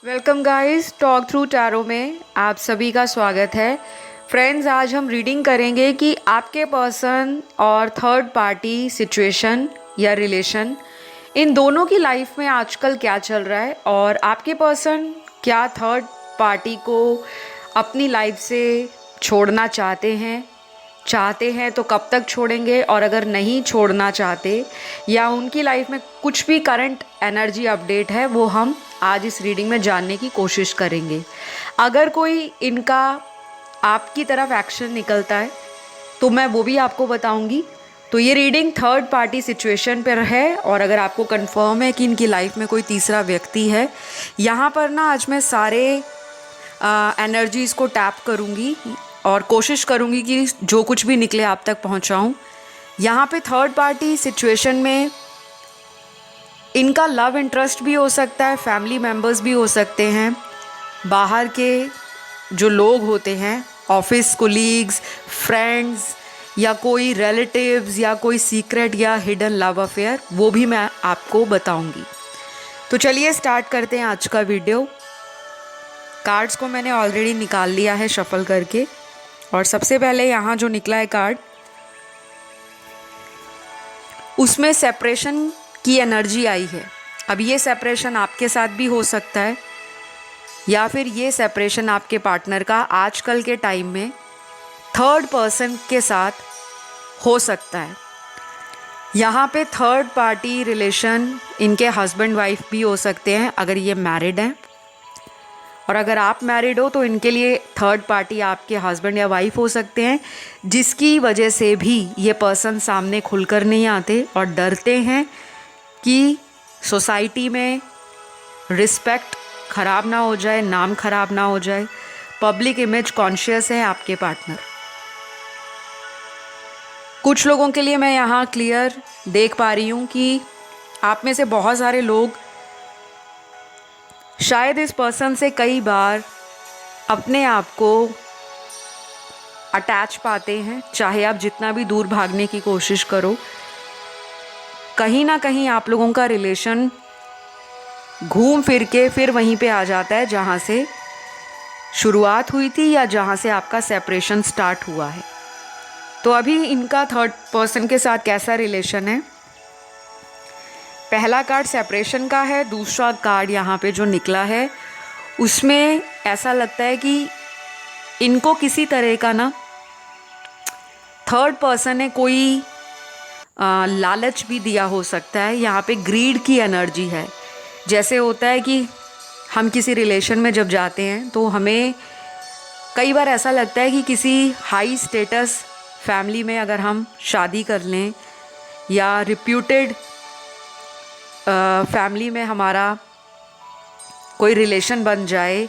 Welcome guys, talk through tarot में आप सभी का स्वागत है। फ्रेंड्स, आज हम रीडिंग करेंगे कि आपके पर्सन और थर्ड पार्टी सिचुएशन या रिलेशन, इन दोनों की लाइफ में आजकल क्या चल रहा है और आपके पर्सन क्या थर्ड पार्टी को अपनी लाइफ से छोड़ना चाहते हैं तो कब तक छोड़ेंगे, और अगर नहीं छोड़ना चाहते या उनकी लाइफ में कुछ भी करंट एनर्जी अपडेट है वो हम आज इस रीडिंग में जानने की कोशिश करेंगे। अगर कोई इनका आपकी तरफ एक्शन निकलता है तो मैं वो भी आपको बताऊंगी। तो ये रीडिंग थर्ड पार्टी सिचुएशन पर है, और अगर आपको कंफर्म है कि इनकी लाइफ में कोई तीसरा व्यक्ति है, यहाँ पर ना आज मैं सारे एनर्जीज़ को टैप करूँगी और कोशिश करूँगी कि जो कुछ भी निकले आप तक पहुँचाऊँ। यहाँ पे थर्ड पार्टी सिचुएशन में इनका लव इंटरेस्ट भी हो सकता है, फैमिली मेम्बर्स भी हो सकते हैं, बाहर के जो लोग होते हैं, ऑफिस कोलीग्स, फ्रेंड्स, या कोई रिलेटिव्स, या कोई सीक्रेट या हिडन लव अफेयर, वो भी मैं आपको बताऊंगी। तो चलिए स्टार्ट करते हैं आज का वीडियो। कार्ड्स को मैंने ऑलरेडी निकाल लिया है शफल करके, और सबसे पहले यहाँ जो निकला है कार्ड, उसमें सेपरेशन की एनर्जी आई है। अब ये सेपरेशन आपके साथ भी हो सकता है, या फिर ये सेपरेशन आपके पार्टनर का आजकल के टाइम में थर्ड पर्सन के साथ हो सकता है। यहाँ पे थर्ड पार्टी रिलेशन इनके हस्बैंड वाइफ भी हो सकते हैं अगर ये मैरिड हैं, और अगर आप मैरिड हो तो इनके लिए थर्ड पार्टी आपके हस्बैंड या वाइफ हो सकते हैं, जिसकी वजह से भी ये पर्सन सामने खुलकर नहीं आते और डरते हैं कि सोसाइटी में रिस्पेक्ट ख़राब ना हो जाए, नाम ख़राब ना हो जाए। पब्लिक इमेज कॉन्शियस है आपके पार्टनर। कुछ लोगों के लिए मैं यहाँ क्लियर देख पा रही हूँ कि आप में से बहुत सारे लोग शायद इस पर्सन से कई बार अपने आप को अटैच पाते हैं। चाहे आप जितना भी दूर भागने की कोशिश करो, कहीं ना कहीं आप लोगों का रिलेशन घूम फिर के फिर वहीं पे आ जाता है जहाँ से शुरुआत हुई थी या जहाँ से आपका सेपरेशन स्टार्ट हुआ है। तो अभी इनका थर्ड पर्सन के साथ कैसा रिलेशन है? पहला कार्ड सेपरेशन का है, दूसरा कार्ड यहाँ पे जो निकला है उसमें ऐसा लगता है कि इनको किसी तरह का ना थर्ड पर्सन ने कोई लालच भी दिया हो सकता है। यहाँ पे ग्रीड की एनर्जी है। जैसे होता है कि हम किसी रिलेशन में जब जाते हैं तो हमें कई बार ऐसा लगता है कि किसी हाई स्टेटस फैमिली में अगर हम शादी कर लें, या रिप्यूटेड फैमिली में हमारा कोई रिलेशन बन जाए,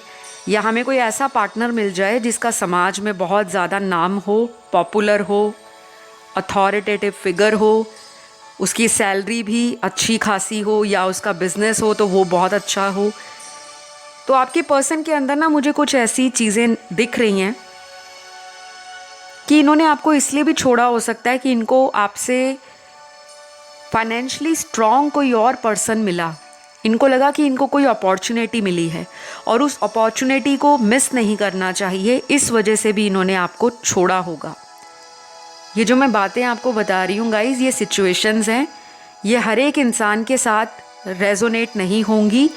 या हमें कोई ऐसा पार्टनर मिल जाए जिसका समाज में बहुत ज़्यादा नाम हो, पॉपुलर हो, अथॉरिटेटिव फिगर हो, उसकी सैलरी भी अच्छी खासी हो, या उसका बिजनेस हो तो वो बहुत अच्छा हो। तो आपके पर्सन के अंदर ना मुझे कुछ ऐसी चीज़ें दिख रही हैं कि इन्होंने आपको इसलिए भी छोड़ा हो सकता है कि इनको आपसे फाइनेंशियली स्ट्रॉन्ग कोई और पर्सन मिला। इनको लगा कि इनको कोई अपॉर्चुनिटी मिली है और उस अपॉर्चुनिटी को मिस नहीं करना चाहिए, इस वजह से भी इन्होंने आपको छोड़ा होगा। ये जो मैं बातें आपको बता रही हूँ गाइज़, ये सिचुएशंस हैं, ये हर एक इंसान के साथ रेजोनेट नहीं होंगी।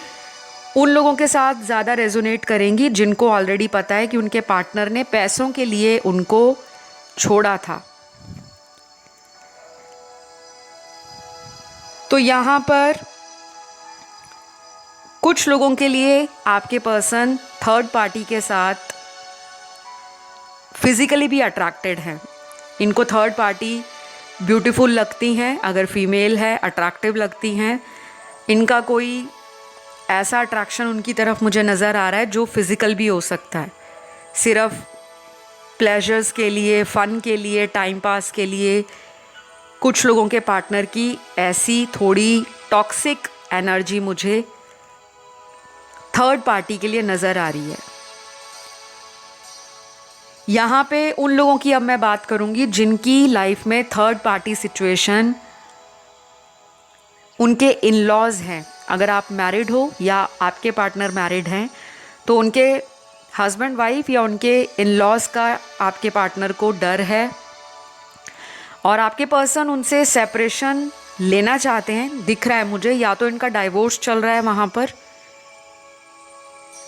उन लोगों के साथ ज़्यादा रेजोनेट करेंगी जिनको ऑलरेडी पता है कि उनके पार्टनर ने पैसों के लिए उनको छोड़ा था। तो यहाँ पर कुछ लोगों के लिए आपके पर्सन थर्ड पार्टी के साथ फिज़िकली भी अट्रैक्टेड हैं। इनको थर्ड पार्टी ब्यूटीफुल लगती हैं, अगर फीमेल है अट्रैक्टिव लगती हैं। इनका कोई ऐसा अट्रैक्शन उनकी तरफ मुझे नज़र आ रहा है जो फिज़िकल भी हो सकता है, सिर्फ प्लेजर्स के लिए, फ़न के लिए, टाइम पास के लिए। कुछ लोगों के पार्टनर की ऐसी थोड़ी टॉक्सिक एनर्जी मुझे थर्ड पार्टी के लिए नज़र आ रही है। यहाँ पे उन लोगों की अब मैं बात करूँगी जिनकी लाइफ में थर्ड पार्टी सिचुएशन उनके इन लॉज हैं, अगर आप मैरिड हो या आपके पार्टनर मैरिड हैं तो उनके हस्बैंड वाइफ या उनके इन लॉज का आपके पार्टनर को डर है और आपके पर्सन उनसे सेपरेशन लेना चाहते हैं, दिख रहा है मुझे। या तो इनका डाइवोर्स चल रहा है वहाँ पर,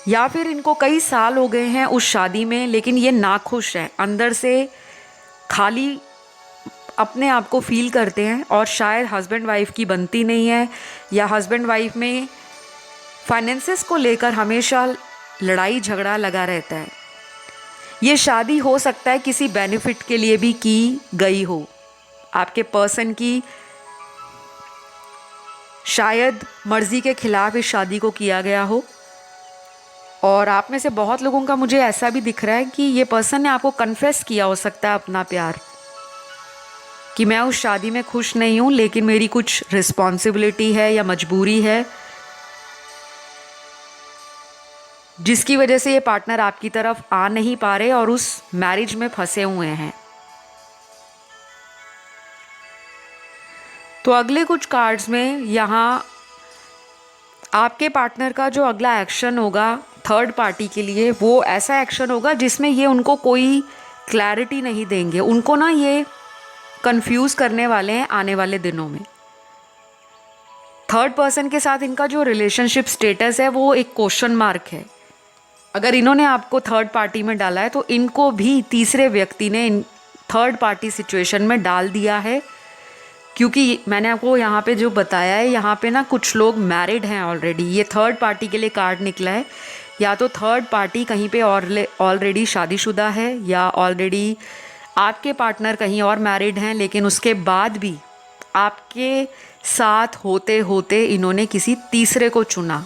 या फिर इनको कई साल हो गए हैं उस शादी में, लेकिन ये नाखुश है, अंदर से खाली अपने आप को फील करते हैं और शायद हस्बैंड वाइफ की बनती नहीं है या हस्बैंड वाइफ में फाइनेंसेस को लेकर हमेशा लड़ाई झगड़ा लगा रहता है। ये शादी हो सकता है किसी बेनिफिट के लिए भी की गई हो, आपके पर्सन की शायद मर्जी के खिलाफ इस शादी को किया गया हो। और आप में से बहुत लोगों का मुझे ऐसा भी दिख रहा है कि ये पर्सन ने आपको कन्फेस किया हो सकता है अपना प्यार, कि मैं उस शादी में खुश नहीं हूँ लेकिन मेरी कुछ रिस्पॉन्सिबिलिटी है या मजबूरी है जिसकी वजह से ये पार्टनर आपकी तरफ आ नहीं पा रहे और उस मैरिज में फंसे हुए हैं। तो अगले कुछ कार्ड्स में यहाँ आपके पार्टनर का जो अगला एक्शन होगा थर्ड पार्टी के लिए, वो ऐसा एक्शन होगा जिसमें ये उनको कोई क्लैरिटी नहीं देंगे, उनको ना ये कंफ्यूज करने वाले हैं आने वाले दिनों में। थर्ड पर्सन के साथ इनका जो रिलेशनशिप स्टेटस है वो एक क्वेश्चन मार्क है। अगर इन्होंने आपको थर्ड पार्टी में डाला है तो इनको भी तीसरे व्यक्ति ने थर्ड पार्टी सिचुएशन में डाल दिया है, क्योंकि मैंने आपको यहाँ पे जो बताया है, यहाँ पे ना कुछ लोग मैरिड हैं ऑलरेडी। ये थर्ड पार्टी के लिए कार्ड निकला है, या तो थर्ड पार्टी कहीं पे ऑलरेडी शादीशुदा है या ऑलरेडी आपके पार्टनर कहीं और मैरिड हैं, लेकिन उसके बाद भी आपके साथ होते होते इन्होंने किसी तीसरे को चुना।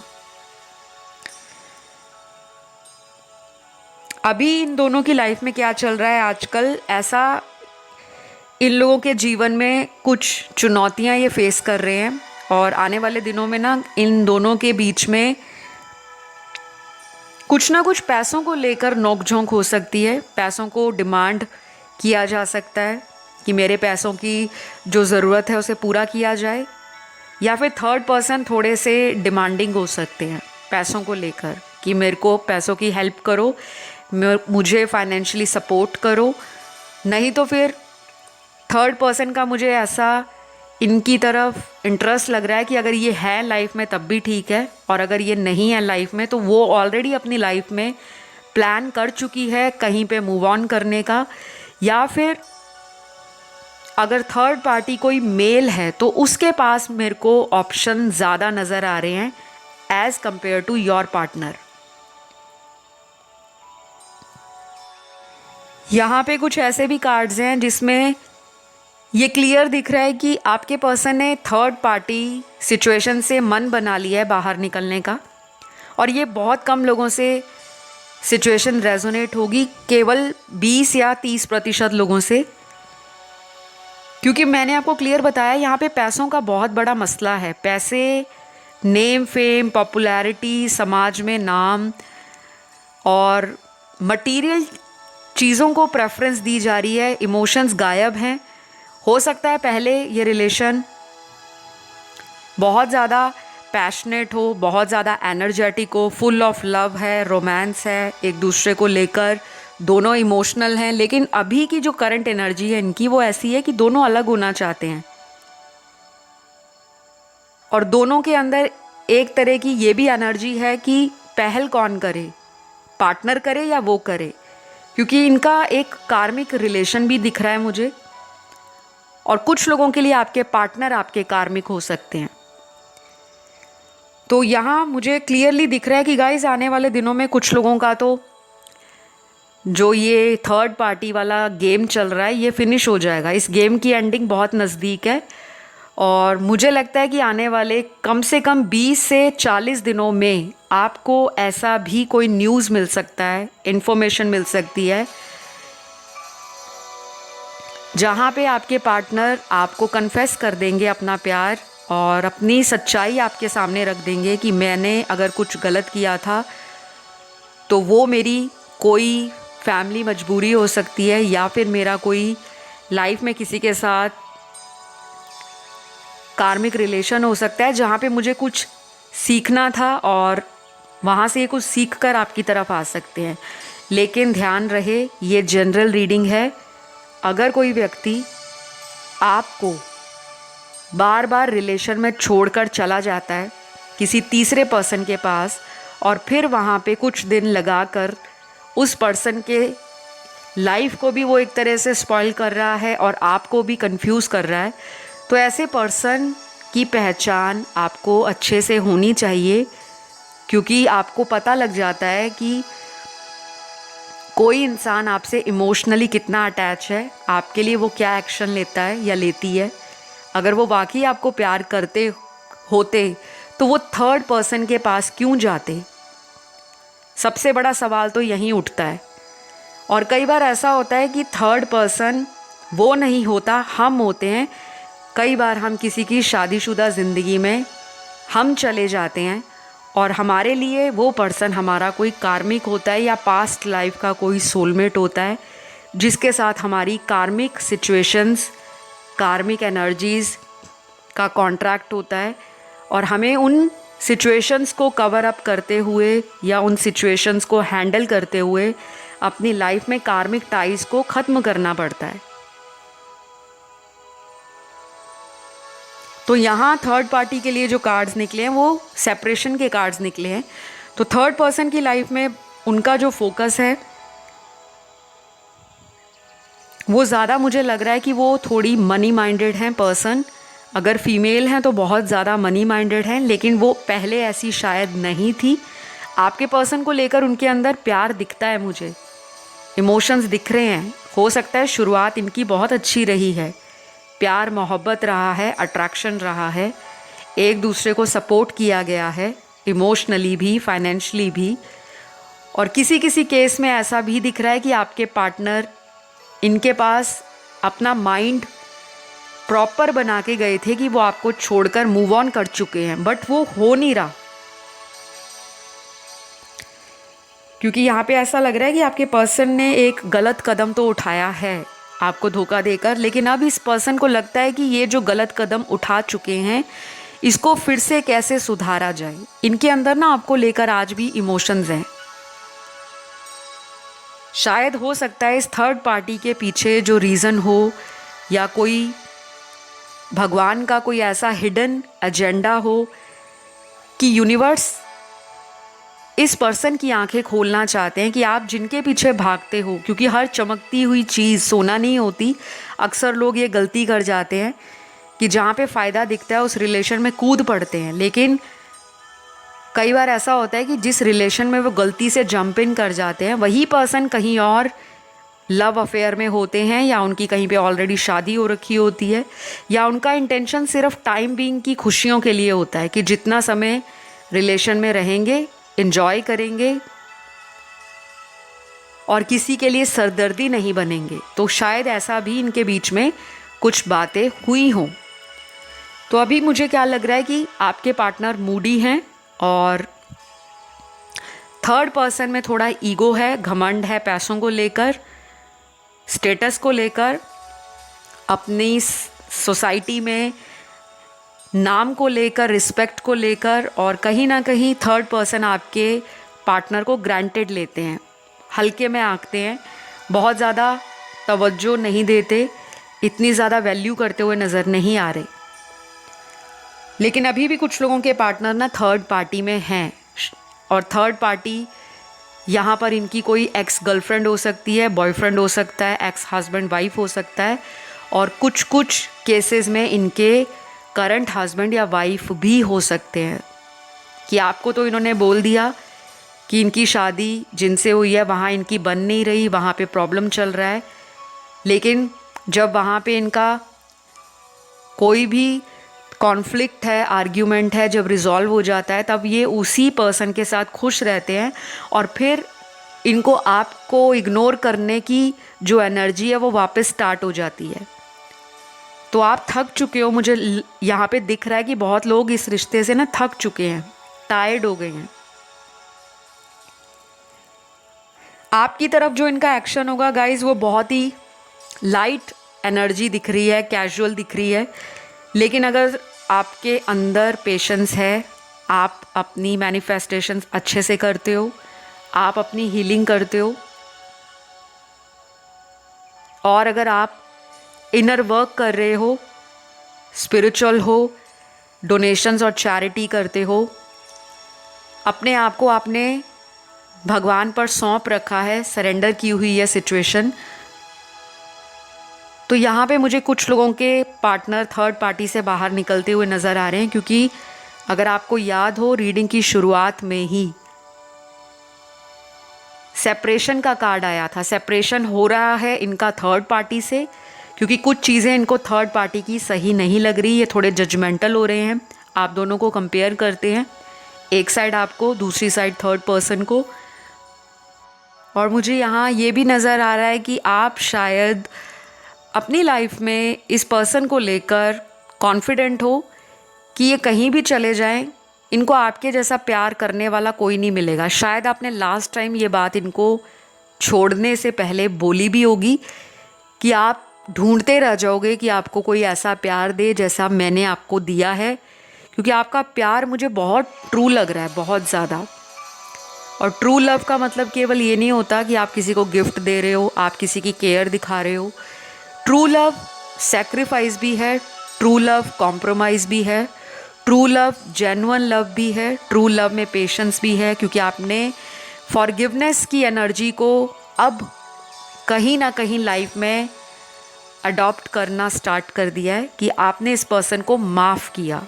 अभी इन दोनों की लाइफ में क्या चल रहा है आजकल, ऐसा इन लोगों के जीवन में कुछ चुनौतियां ये फेस कर रहे हैं और आने वाले दिनों में ना इन दोनों के बीच में कुछ ना कुछ पैसों को लेकर नोकझोंक हो सकती है। पैसों को डिमांड किया जा सकता है कि मेरे पैसों की जो ज़रूरत है उसे पूरा किया जाए, या फिर थर्ड पर्सन थोड़े से डिमांडिंग हो सकते हैं पैसों को लेकर कि मेरे को पैसों की हेल्प करो, मुझे फाइनेंशियली सपोर्ट करो। नहीं तो फिर थर्ड पर्सन का मुझे ऐसा इनकी तरफ इंटरेस्ट लग रहा है कि अगर ये है लाइफ में तब भी ठीक है, और अगर ये नहीं है लाइफ में तो वो ऑलरेडी अपनी लाइफ में प्लान कर चुकी है कहीं पे मूव ऑन करने का। या फिर अगर थर्ड पार्टी कोई मेल है तो उसके पास मेरे को ऑप्शन ज़्यादा नज़र आ रहे हैं as compare to your partner. यहाँ पे कुछ ऐसे भी कार्ड्स हैं जिसमें ये क्लियर दिख रहा है कि आपके पर्सन ने थर्ड पार्टी सिचुएशन से मन बना लिया है बाहर निकलने का, और ये बहुत कम लोगों से सिचुएशन रेजोनेट होगी, केवल 20 या 30% लोगों से। क्योंकि मैंने आपको क्लियर बताया यहाँ पे पैसों का बहुत बड़ा मसला है। पैसे, नेम, फेम, पॉपुलैरिटी, समाज में नाम और मटेरियल चीज़ों को प्रेफरेंस दी जा रही है, इमोशंस गायब हैं। हो सकता है पहले ये रिलेशन बहुत ज़्यादा पैशनेट हो, बहुत ज़्यादा एनर्जेटिक हो, फुल ऑफ लव है, रोमांस है, एक दूसरे को लेकर दोनों इमोशनल हैं, लेकिन अभी की जो करंट एनर्जी है इनकी वो ऐसी है कि दोनों अलग होना चाहते हैं। और दोनों के अंदर एक तरह की ये भी एनर्जी है कि पहल कौन करे, पार्टनर करे या वो करे, क्योंकि इनका एक कार्मिक रिलेशन भी दिख रहा है मुझे। और कुछ लोगों के लिए आपके पार्टनर आपके कार्मिक हो सकते हैं। तो यहाँ मुझे क्लियरली दिख रहा है कि गाइस आने वाले दिनों में कुछ लोगों का तो जो ये थर्ड पार्टी वाला गेम चल रहा है ये फिनिश हो जाएगा। इस गेम की एंडिंग बहुत नज़दीक है और मुझे लगता है कि आने वाले कम से कम 20 से 40 दिनों में आपको ऐसा भी कोई न्यूज़ मिल सकता है, इन्फॉर्मेशन मिल सकती है, जहाँ पे आपके पार्टनर आपको कन्फेस कर देंगे अपना प्यार और अपनी सच्चाई आपके सामने रख देंगे कि मैंने अगर कुछ गलत किया था तो वो मेरी कोई फैमिली मजबूरी हो सकती है, या फिर मेरा कोई लाइफ में किसी के साथ कार्मिक रिलेशन हो सकता है जहाँ पे मुझे कुछ सीखना था और वहाँ से कुछ सीख कर आपकी तरफ आ सकते हैं। लेकिन ध्यान रहे, ये जनरल रीडिंग है। अगर कोई व्यक्ति आपको बार बार रिलेशन में छोड़कर चला जाता है किसी तीसरे पर्सन के पास, और फिर वहाँ पे कुछ दिन लगाकर उस पर्सन के लाइफ को भी वो एक तरह से स्पॉइल कर रहा है और आपको भी कंफ्यूज कर रहा है, तो ऐसे पर्सन की पहचान आपको अच्छे से होनी चाहिए। क्योंकि आपको पता लग जाता है कि कोई इंसान आपसे इमोशनली कितना अटैच है, आपके लिए वो क्या एक्शन लेता है या लेती है। अगर वो वाकई आपको प्यार करते होते तो वो थर्ड पर्सन के पास क्यों जाते? सबसे बड़ा सवाल तो यहीं उठता है। और कई बार ऐसा होता है कि थर्ड पर्सन वो नहीं होता, हम होते हैं। कई बार हम किसी की शादीशुदा ज़िंदगी में हम चले जाते हैं और हमारे लिए वो पर्सन हमारा कोई कार्मिक होता है या पास्ट लाइफ का कोई सोलमेट होता है, जिसके साथ हमारी कार्मिक सिचुएशंस, कार्मिक एनर्जीज़ का कॉन्ट्रैक्ट होता है। और हमें उन सिचुएशंस को कवर अप करते हुए या उन सिचुएशंस को हैंडल करते हुए अपनी लाइफ में कार्मिक टाइज को ख़त्म करना पड़ता है। तो यहाँ थर्ड पार्टी के लिए जो कार्ड्स निकले हैं वो सेपरेशन के कार्ड्स निकले हैं। तो थर्ड पर्सन की लाइफ में उनका जो फोकस है वो ज़्यादा, मुझे लग रहा है कि वो थोड़ी मनी माइंडेड हैं पर्सन। अगर फीमेल हैं तो बहुत ज़्यादा मनी माइंडेड हैं, लेकिन वो पहले ऐसी शायद नहीं थी। आपके पर्सन को लेकर उनके अंदर प्यार दिखता है, मुझे इमोशंस दिख रहे हैं। हो सकता है शुरुआत इनकी बहुत अच्छी रही है, प्यार मोहब्बत रहा है, अट्रैक्शन रहा है, एक दूसरे को सपोर्ट किया गया है, इमोशनली भी, फाइनेंशियली भी। और किसी किसी केस में ऐसा भी दिख रहा है कि आपके पार्टनर इनके पास अपना माइंड प्रॉपर बना के गए थे कि वो आपको छोड़कर मूव ऑन कर चुके हैं, बट वो हो नहीं रहा। क्योंकि यहाँ पे ऐसा लग रहा है कि आपके पर्सन ने एक गलत कदम तो उठाया है आपको धोखा देकर, लेकिन अब इस पर्सन को लगता है कि ये जो गलत कदम उठा चुके हैं इसको फिर से कैसे सुधारा जाए। इनके अंदर ना आपको लेकर आज भी इमोशंस हैं। शायद हो सकता है इस थर्ड पार्टी के पीछे जो रीज़न हो, या कोई भगवान का कोई ऐसा हिडन एजेंडा हो कि यूनिवर्स इस पर्सन की आंखें खोलना चाहते हैं कि आप जिनके पीछे भागते हो, क्योंकि हर चमकती हुई चीज़ सोना नहीं होती। अक्सर लोग ये गलती कर जाते हैं कि जहाँ पे फ़ायदा दिखता है उस रिलेशन में कूद पड़ते हैं, लेकिन कई बार ऐसा होता है कि जिस रिलेशन में वो गलती से जंप इन कर जाते हैं वही पर्सन कहीं और लव अफेयर में होते हैं, या उनकी कहीं पे ऑलरेडी शादी हो रखी होती है, या उनका इंटेंशन सिर्फ टाइम बीइंग की खुशियों के लिए होता है कि जितना समय रिलेशन में रहेंगे एंजॉय करेंगे और किसी के लिए सरदर्दी नहीं बनेंगे। तो शायद ऐसा भी इनके बीच में कुछ बातें हुई हों। तो अभी मुझे क्या लग रहा है कि आपके पार्टनर मूडी हैं और थर्ड पर्सन में थोड़ा ईगो है, घमंड है, पैसों को लेकर, स्टेटस को लेकर, अपनी सोसाइटी में नाम को लेकर, रिस्पेक्ट को लेकर। और कहीं ना कहीं थर्ड पर्सन आपके पार्टनर को ग्रांटेड लेते हैं, हल्के में आंकते हैं, बहुत ज़्यादा तवज्जो नहीं देते, इतनी ज़्यादा वैल्यू करते हुए नज़र नहीं आ रहे। लेकिन अभी भी कुछ लोगों के पार्टनर ना थर्ड पार्टी में हैं, और थर्ड पार्टी यहाँ पर इनकी कोई एक्स गर्लफ्रेंड हो सकती है, बॉयफ्रेंड हो सकता है, एक्स हस्बैंड वाइफ हो सकता है, और कुछ कुछ केसेस में इनके करंट हस्बैंड या वाइफ भी हो सकते हैं। कि आपको तो इन्होंने बोल दिया कि इनकी शादी जिनसे हुई है वहाँ इनकी बन नहीं रही, वहाँ पे प्रॉब्लम चल रहा है, लेकिन जब वहाँ पे इनका कोई भी कॉन्फ्लिक्ट है, आर्ग्यूमेंट है, जब रिजॉल्व हो जाता है तब ये उसी पर्सन के साथ खुश रहते हैं। और फिर इनको आपको इग्नोर करने की जो एनर्जी है वो वापस स्टार्ट हो जाती है। तो आप थक चुके हो, मुझे यहाँ पे दिख रहा है कि बहुत लोग इस रिश्ते से ना थक चुके हैं, टायर्ड हो गए हैं। आपकी तरफ जो इनका एक्शन होगा गाइज वो बहुत ही लाइट एनर्जी दिख रही है, कैजुअल दिख रही है, लेकिन अगर आपके अंदर पेशेंस है, आप अपनी मैनिफेस्टेशंस अच्छे से करते हो, आप अपनी हीलिंग करते हो, और अगर आप इनर वर्क कर रहे हो, स्पिरिचुअल हो, डोनेशंस और चैरिटी करते हो, अपने आप को आपने भगवान पर सौंप रखा है, सरेंडर की हुई है सिचुएशन, तो यहाँ पे मुझे कुछ लोगों के पार्टनर थर्ड पार्टी से बाहर निकलते हुए नज़र आ रहे हैं। क्योंकि अगर आपको याद हो, रीडिंग की शुरुआत में ही सेपरेशन का कार्ड आया था। सेपरेशन हो रहा है इनका थर्ड पार्टी से, क्योंकि कुछ चीज़ें इनको थर्ड पार्टी की सही नहीं लग रही, ये थोड़े जजमेंटल हो रहे हैं। आप दोनों को कंपेयर करते हैं, एक साइड आपको, दूसरी साइड थर्ड पर्सन को। और मुझे यहाँ ये भी नज़र आ रहा है कि आप शायद अपनी लाइफ में इस पर्सन को लेकर कॉन्फिडेंट हो कि ये कहीं भी चले जाएं, इनको आपके जैसा प्यार करने वाला कोई नहीं मिलेगा। शायद आपने लास्ट टाइम ये बात इनको छोड़ने से पहले बोली भी होगी कि आप ढूंढते रह जाओगे कि आपको कोई ऐसा प्यार दे जैसा मैंने आपको दिया है, क्योंकि आपका प्यार मुझे बहुत ट्रू लग रहा है, बहुत ज़्यादा। और ट्रू लव का मतलब केवल ये नहीं होता कि आप किसी को गिफ्ट दे रहे हो, आप किसी की केयर दिखा रहे हो। ट्रू लव सेक्रीफाइस भी है, ट्रू लव कॉम्प्रोमाइज़ भी है, ट्रू लव जेन्युइन लव भी है, ट्रू लव में पेशेंस भी है, क्योंकि आपने फॉरगिवनेस की एनर्जी को अब कहीं ना कहीं लाइफ में अडॉप्ट करना स्टार्ट कर दिया है कि आपने इस पर्सन को माफ़ किया।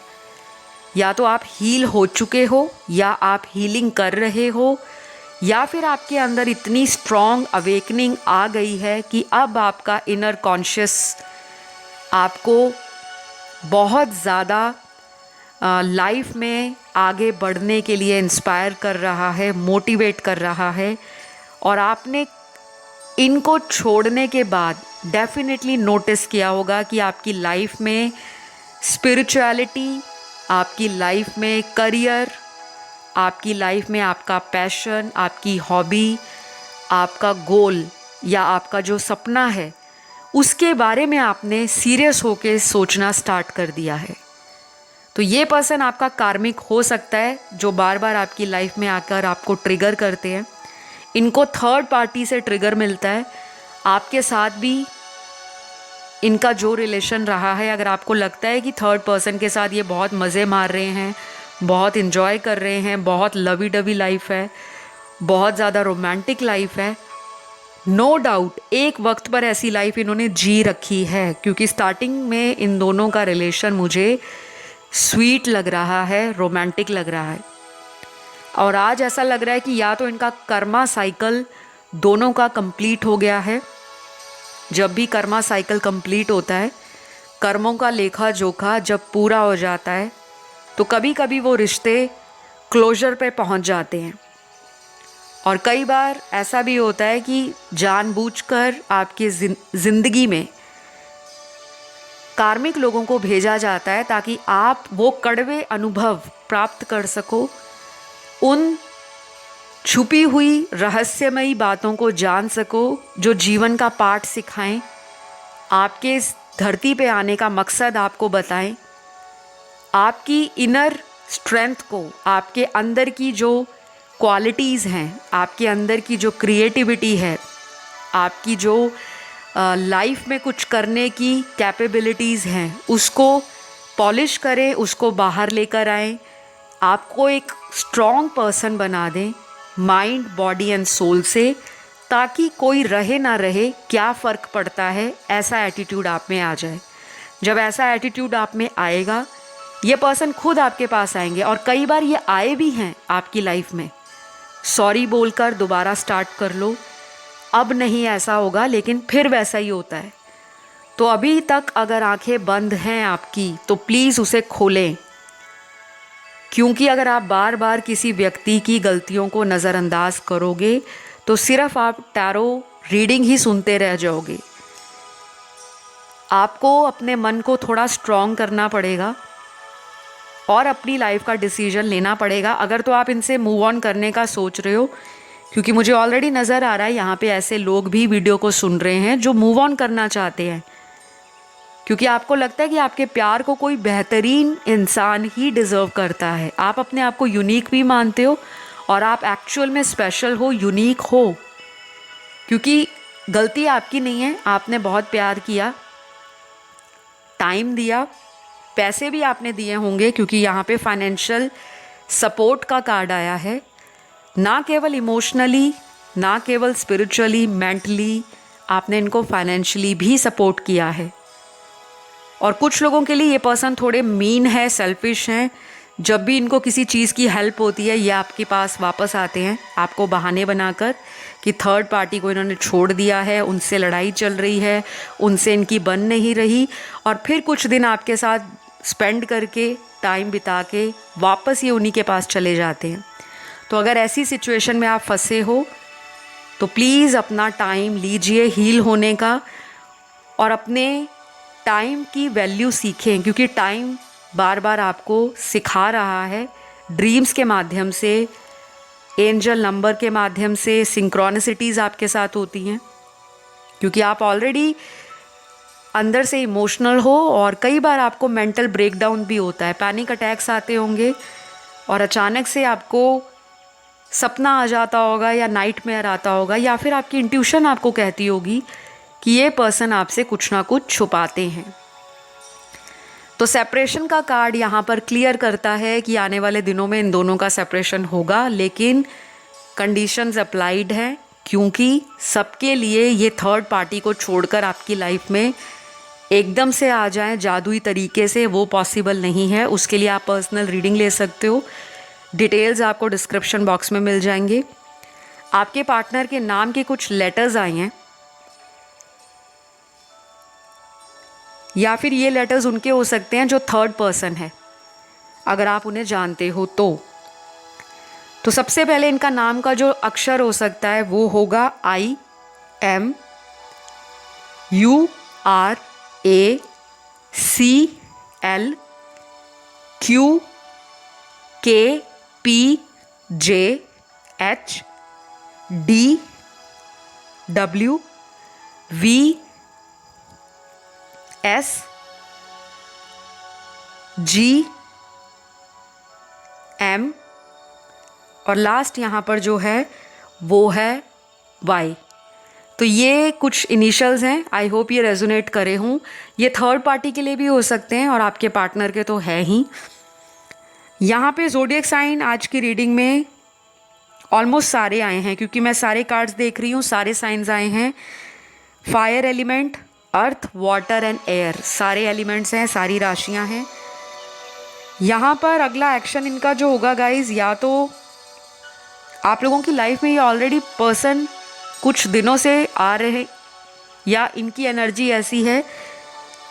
या तो आप हील हो चुके हो, या आप हीलिंग कर रहे हो, या फिर आपके अंदर इतनी स्ट्रॉन्ग अवेकनिंग आ गई है कि अब आपका इनर कॉन्शियस आपको बहुत ज़्यादा लाइफ में आगे बढ़ने के लिए इंस्पायर कर रहा है, मोटिवेट कर रहा है। और आपने इनको छोड़ने के बाद डेफिनेटली नोटिस किया होगा कि आपकी लाइफ में स्पिरिचुअलिटी, आपकी लाइफ में करियर, आपकी लाइफ में आपका पैशन, आपकी हॉबी, आपका गोल या आपका जो सपना है, उसके बारे में आपने सीरियस होके सोचना स्टार्ट कर दिया है। तो ये पर्सन आपका कार्मिक हो सकता है, जो बार बार आपकी लाइफ में आकर आपको ट्रिगर करते हैं। इनको थर्ड पार्टी से ट्रिगर मिलता है। आपके साथ भी इनका जो रिलेशन रहा है, अगर आपको लगता है कि थर्ड पर्सन के साथ ये बहुत मज़े मार रहे हैं, बहुत इन्जॉय कर रहे हैं, बहुत लवी डवी लाइफ है, बहुत ज़्यादा रोमांटिक लाइफ है, नो डाउट एक वक्त पर ऐसी लाइफ इन्होंने जी रखी है। क्योंकि स्टार्टिंग में इन दोनों का रिलेशन मुझे स्वीट लग रहा है, रोमांटिक लग रहा है। और आज ऐसा लग रहा है कि या तो इनका कर्मा साइकिल दोनों का कंप्लीट हो गया है। जब भी कर्मा साइकिल कंप्लीट होता है, कर्मों का लेखा जोखा जब पूरा हो जाता है, तो कभी कभी वो रिश्ते क्लोजर पे पहुंच जाते हैं। और कई बार ऐसा भी होता है कि जानबूझकर आपकी ज़िंदगी में कार्मिक लोगों को भेजा जाता है ताकि आप वो कड़वे अनुभव प्राप्त कर सको, उन छुपी हुई रहस्यमयी बातों को जान सको जो जीवन का पाठ सिखाएं, आपके इस धरती पे आने का मकसद आपको बताएं, आपकी इनर स्ट्रेंथ को, आपके अंदर की जो क्वालिटीज़ हैं, आपके अंदर की जो क्रिएटिविटी है, आपकी जो लाइफ में कुछ करने की कैपेबिलिटीज़ हैं, उसको पॉलिश करें, उसको बाहर लेकर आएं, आपको एक स्ट्रॉन्ग पर्सन बना दें माइंड, बॉडी एंड सोल से, ताकि कोई रहे ना रहे, क्या फ़र्क पड़ता है, ऐसा एटीट्यूड आप में आ जाए। जब ऐसा एटीट्यूड आप में आएगा, ये पर्सन खुद आपके पास आएंगे। और कई बार ये आए भी हैं आपकी लाइफ में। सॉरी बोलकर दोबारा स्टार्ट कर लो, अब नहीं ऐसा होगा, लेकिन फिर वैसा ही होता है। तो अभी तक अगर आंखें बंद हैं आपकी, तो प्लीज़ उसे खोलें, क्योंकि अगर आप बार बार किसी व्यक्ति की गलतियों को नज़रअंदाज करोगे तो सिर्फ आप टैरो रीडिंग ही सुनते रह जाओगे। आपको अपने मन को थोड़ा स्ट्रॉन्ग करना पड़ेगा और अपनी लाइफ का डिसीजन लेना पड़ेगा। अगर तो आप इनसे मूव ऑन करने का सोच रहे हो, क्योंकि मुझे ऑलरेडी नज़र आ रहा है यहाँ पे ऐसे लोग भी वीडियो को सुन रहे हैं जो मूव ऑन करना चाहते हैं, क्योंकि आपको लगता है कि आपके प्यार को कोई बेहतरीन इंसान ही डिज़र्व करता है। आप अपने आप को यूनिक भी मानते हो और आप एक्चुअल में स्पेशल हो, यूनिक हो, क्योंकि गलती आपकी नहीं है। आपने बहुत प्यार किया, टाइम दिया, पैसे भी आपने दिए होंगे, क्योंकि यहाँ पे फाइनेंशियल सपोर्ट का कार्ड आया है। ना केवल इमोशनली, ना केवल स्पिरिचुअली, मेंटली आपने इनको फाइनेंशियली भी सपोर्ट किया है। और कुछ लोगों के लिए ये पर्सन थोड़े मीन है, सेल्फिश हैं। जब भी इनको किसी चीज़ की हेल्प होती है ये आपके पास वापस आते हैं, आपको बहाने बनाकर कि थर्ड पार्टी को इन्होंने छोड़ दिया है, उनसे लड़ाई चल रही है, उनसे इनकी बन नहीं रही, और फिर कुछ दिन आपके साथ स्पेंड करके, टाइम बिता के वापस ये उन्हीं के पास चले जाते हैं। तो अगर ऐसी सिचुएशन में आप फंसे हो तो प्लीज़ अपना टाइम लीजिए हील होने का, और अपने टाइम की वैल्यू सीखें, क्योंकि टाइम बार बार आपको सिखा रहा है, ड्रीम्स के माध्यम से, एंजल नंबर के माध्यम से, सिंक्रोनिसिटीज़ आपके साथ होती हैं, क्योंकि आप ऑलरेडी अंदर से इमोशनल हो और कई बार आपको मेंटल ब्रेकडाउन भी होता है, पैनिक अटैक्स आते होंगे और अचानक से आपको सपना आ जाता होगा या नाइटमेयर आता होगा, या फिर आपकी इंट्यूशन आपको कहती होगी कि ये पर्सन आपसे कुछ ना कुछ छुपाते हैं। तो सेपरेशन का कार्ड यहाँ पर क्लियर करता है कि आने वाले दिनों में इन दोनों का सेपरेशन होगा, लेकिन कंडीशंस अप्लाइड है, क्योंकि सबके लिए ये थर्ड पार्टी को छोड़कर आपकी लाइफ में एकदम से आ जाएं जादुई तरीके से, वो पॉसिबल नहीं है। उसके लिए आप पर्सनल रीडिंग ले सकते हो, डिटेल्स आपको डिस्क्रिप्शन बॉक्स में मिल जाएंगे। आपके पार्टनर के नाम के कुछ लेटर्स आए हैं, या फिर ये लेटर्स उनके हो सकते हैं जो थर्ड पर्सन है, अगर आप उन्हें जानते हो तो सबसे पहले इनका नाम का जो अक्षर हो सकता है वो होगा IMURAKPJ। HWSGM और लास्ट यहाँ पर जो है वो है Y। तो ये कुछ इनिशियल्स हैं, आई होप ये रेजोनेट करे हों। ये थर्ड पार्टी के लिए भी हो सकते हैं और आपके पार्टनर के तो है ही। यहाँ पे ज़ोडिएक साइन आज की रीडिंग में ऑलमोस्ट सारे आए हैं, क्योंकि मैं सारे कार्ड्स देख रही हूँ, सारे साइंस आए हैं। Fire element, earth, water and air, सारे एलिमेंट्स हैं, सारी राशियाँ हैं। यहाँ पर अगला एक्शन इनका जो होगा गाइज, या तो आप लोगों की लाइफ में ये ऑलरेडी पर्सन कुछ दिनों से आ रहे हैं, या इनकी एनर्जी ऐसी है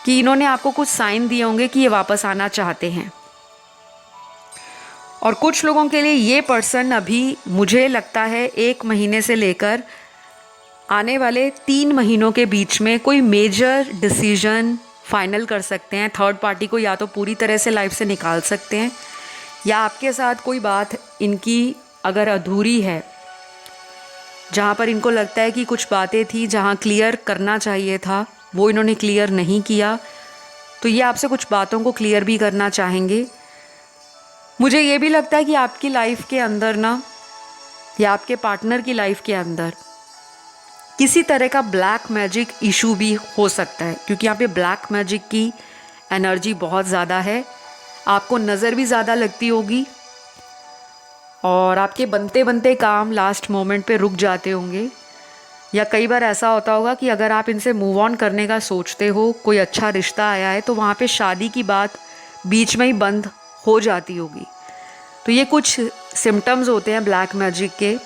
कि इन्होंने आपको कुछ साइन दिए होंगे कि ये वापस आना चाहते हैं। और कुछ लोगों के लिए ये पर्सन अभी मुझे लगता है 1 महीने से लेकर आने वाले 3 महीनों के बीच में कोई मेजर डिसीजन फाइनल कर सकते हैं। थर्ड पार्टी को या तो पूरी तरह से लाइफ से निकाल सकते हैं, या आपके साथ कोई बात इनकी अगर अधूरी है, जहाँ पर इनको लगता है कि कुछ बातें थी जहाँ क्लियर करना चाहिए था वो इन्होंने क्लियर नहीं किया, तो ये आपसे कुछ बातों को क्लियर भी करना चाहेंगे। मुझे ये भी लगता है कि आपकी लाइफ के अंदर ना, या आपके पार्टनर की लाइफ के अंदर किसी तरह का ब्लैक मैजिक इशू भी हो सकता है, क्योंकि यहाँ पे ब्लैक मैजिक की एनर्जी बहुत ज़्यादा है। आपको नज़र भी ज़्यादा लगती होगी और आपके बनते बनते काम लास्ट मोमेंट पे रुक जाते होंगे, या कई बार ऐसा होता होगा कि अगर आप इनसे मूव ऑन करने का सोचते हो, कोई अच्छा रिश्ता आया है, तो वहाँ पे शादी की बात बीच में ही बंद हो जाती होगी। तो ये कुछ सिम्टम्स होते हैं ब्लैक मैजिक के,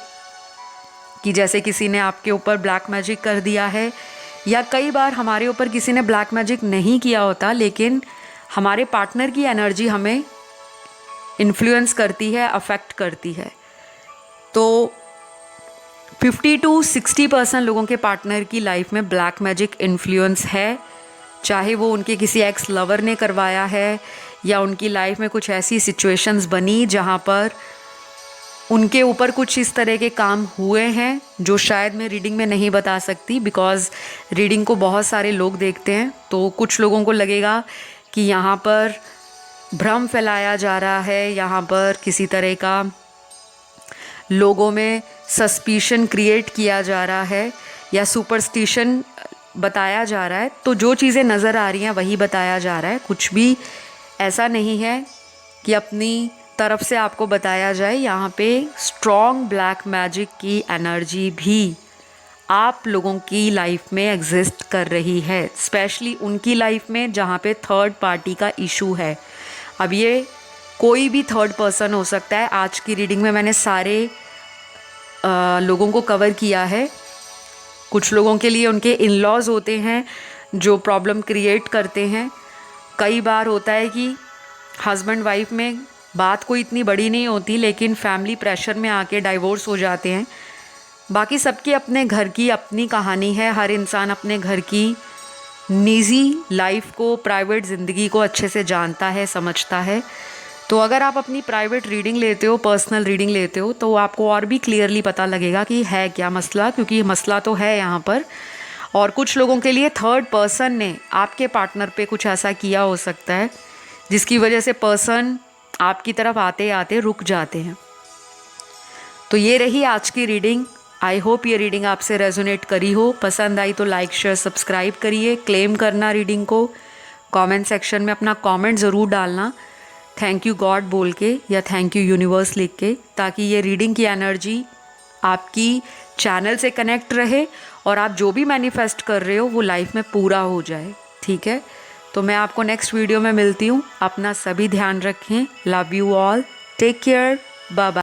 कि जैसे किसी ने आपके ऊपर ब्लैक मैजिक कर दिया है, या कई बार हमारे ऊपर किसी ने ब्लैक मैजिक नहीं किया होता, लेकिन हमारे पार्टनर की एनर्जी हमें इन्फ्लुएंस करती है, अफेक्ट करती है। तो 50 to 60% लोगों के पार्टनर की लाइफ में ब्लैक मैजिक इन्फ्लुएंस है, चाहे वो उनके किसी एक्स लवर ने करवाया है, या उनकी लाइफ में कुछ ऐसी सिचुएशंस बनी जहाँ पर उनके ऊपर कुछ इस तरह के काम हुए हैं जो शायद मैं रीडिंग में नहीं बता सकती, बिकॉज़ रीडिंग को बहुत सारे लोग देखते हैं। तो कुछ लोगों को लगेगा कि यहाँ पर भ्रम फैलाया जा रहा है, यहाँ पर किसी तरह का लोगों में सस्पिशन क्रिएट किया जा रहा है या सुपरस्टिशन बताया जा रहा है। तो जो चीज़ें नज़र आ रही हैं वही बताया जा रहा है। कुछ भी ऐसा नहीं है कि अपनी तरफ से आपको बताया जाए। यहाँ पे स्ट्रॉन्ग ब्लैक मैजिक की एनर्जी भी आप लोगों की लाइफ में एग्जिस्ट कर रही है, स्पेशली उनकी लाइफ में जहाँ पे थर्ड पार्टी का इशू है। अब ये कोई भी थर्ड पर्सन हो सकता है। आज की रीडिंग में मैंने सारे लोगों को कवर किया है। कुछ लोगों के लिए उनके इन लॉज होते हैं जो प्रॉब्लम क्रिएट करते हैं। कई बार होता है कि हस्बैंड वाइफ में बात कोई इतनी बड़ी नहीं होती, लेकिन फैमिली प्रेशर में आके डाइवोर्स हो जाते हैं। बाकी सबके अपने घर की अपनी कहानी है। हर इंसान अपने घर की निजी लाइफ को, प्राइवेट ज़िंदगी को अच्छे से जानता है, समझता है। तो अगर आप अपनी प्राइवेट रीडिंग लेते हो, पर्सनल रीडिंग लेते हो, तो आपको और भी क्लियरली पता लगेगा कि है क्या मसला, क्योंकि मसला तो है यहाँ पर। और कुछ लोगों के लिए थर्ड पर्सन ने आपके पार्टनर पे कुछ ऐसा किया हो सकता है जिसकी वजह से पर्सन आपकी तरफ आते आते रुक जाते हैं। तो ये रही आज की रीडिंग। आई होप ये रीडिंग आपसे रेजोनेट करी हो। पसंद आई तो लाइक शेयर सब्सक्राइब करिए। क्लेम करना रीडिंग को, कमेंट सेक्शन में अपना कमेंट ज़रूर डालना, थैंक यू गॉड बोल के या थैंक यू यूनिवर्स लिख के, ताकि ये रीडिंग की एनर्जी आपकी चैनल से कनेक्ट रहे और आप जो भी मैनिफेस्ट कर रहे हो वो लाइफ में पूरा हो जाए। ठीक है, तो मैं आपको नेक्स्ट वीडियो में मिलती हूँ। अपना सभी ध्यान रखें। Love you all, take care, bye bye.